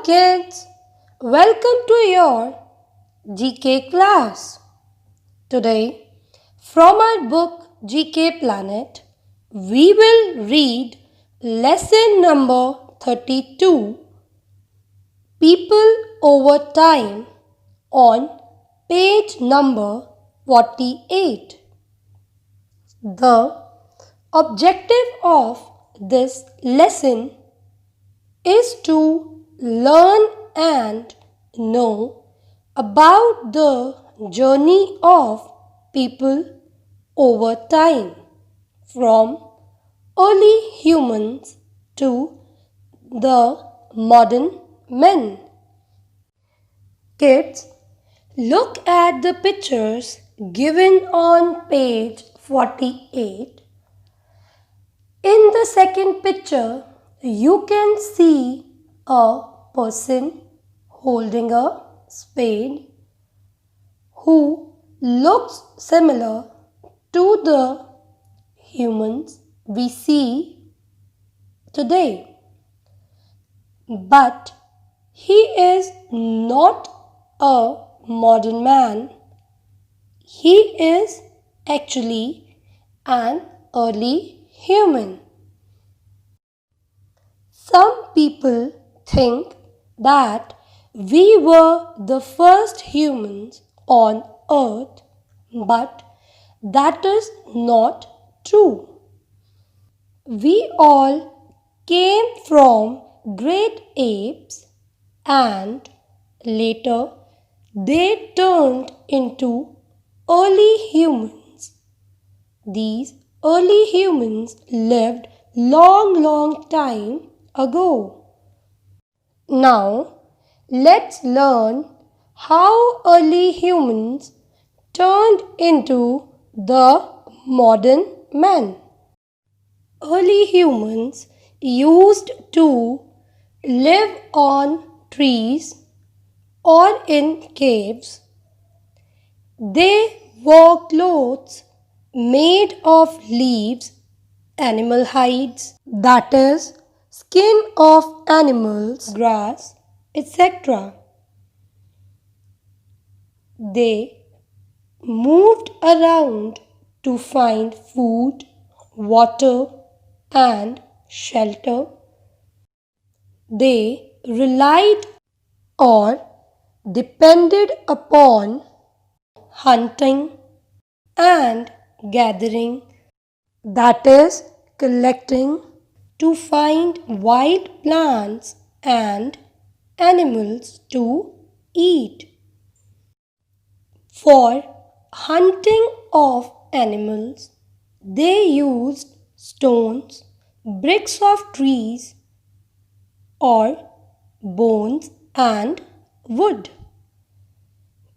kids, welcome to your GK class. Today, from our book GK Planet, we will read lesson number 32, People Over Time, on page number 48. The objective of this lesson is to learn and know about the journey of people over time, from early humans to the modern men. Kids, look at the pictures given on page 48. In the second picture, you can see a person holding a spade who looks similar to the humans we see today. But he is not a modern man. He is actually an early human. Some people think that we were the first humans on earth, but that is not true. We all came from great apes and later they turned into early humans. These early humans lived long time ago. Now, let's learn how early humans turned into the modern men. Early humans used to live on trees or in caves. They wore clothes made of leaves, animal hides, that is, skin of animals, grass, etc. They moved around to find food, water, and shelter. They relied or depended upon hunting and gathering, that is, collecting, to find wild plants and animals to eat. For hunting of animals, they used stones, bricks of trees, or bones and wood.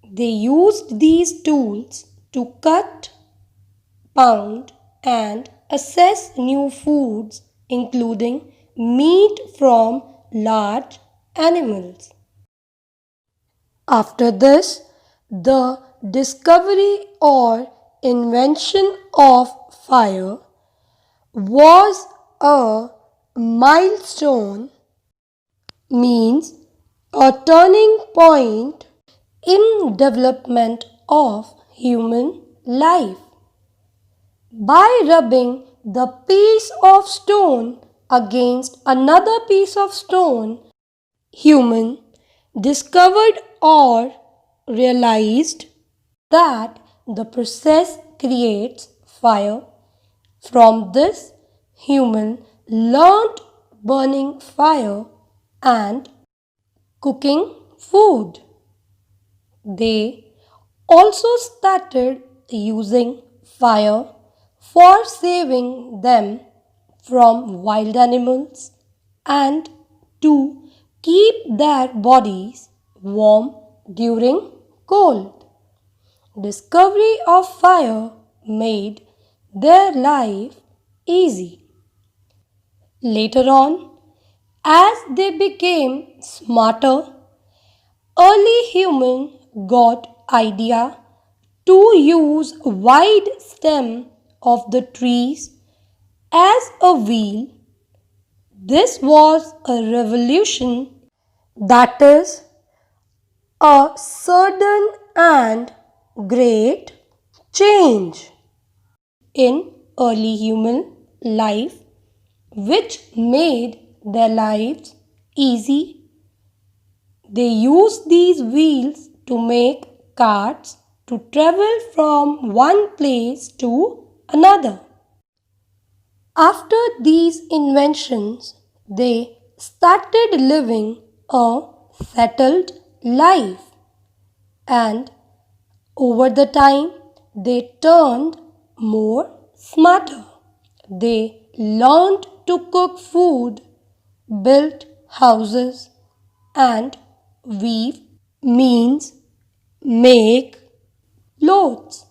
They used these tools to cut, pound, and assess new foods, including meat from large animals. After this, the discovery or invention of fire was a milestone, means a turning point in development of human life. By rubbing the piece of stone against another piece of stone, human discovered or realized that the process creates fire. From this, human learned burning fire and cooking food. They also started using fire for saving them from wild animals and to keep their bodies warm during cold. Discovery of fire made their life easy. Later on, as they became smarter, early human got idea to use wide stem of the trees as a wheel. This was a revolution That is a sudden and great change in early human life, which made their lives easy. They used these wheels to make carts to travel from one place to another. After these inventions, they started living a settled life, and over the time they turned more smarter. They learned to cook food, built houses, and weave means make clothes.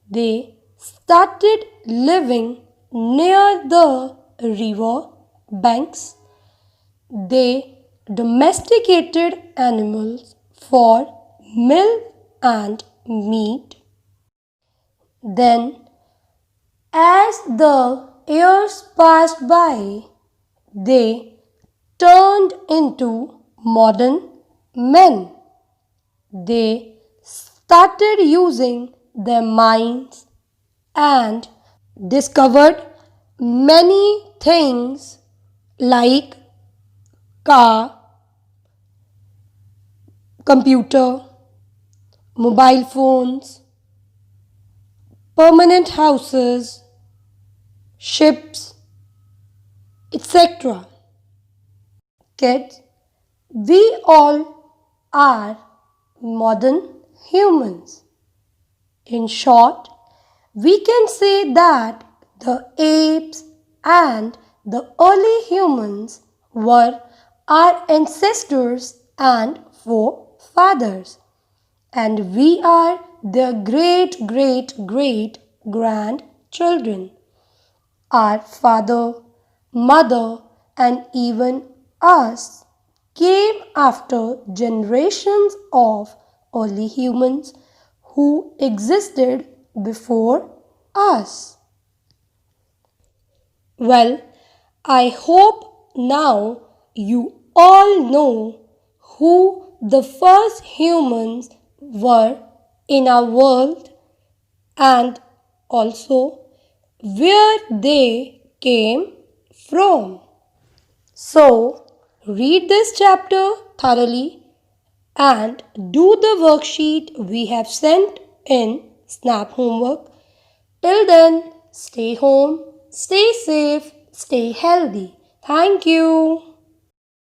They started living near the river banks. They domesticated animals for milk and meat. Then, as the years passed by, they turned into modern men. They started using their minds and discovered many things like car, computer, mobile phones, permanent houses, ships, etc. Kids, we all are modern humans. In short, we can say that the apes and the early humans were our ancestors and forefathers, and we are their great great great grandchildren. Our father, mother, and even us came after generations of early humans who existed before us. Well, I hope now you all know who the first humans were in our world and also where they came from. So, read this chapter thoroughly and do the worksheet we have sent in Snap Homework. Till then, stay home, stay safe, stay healthy. Thank you.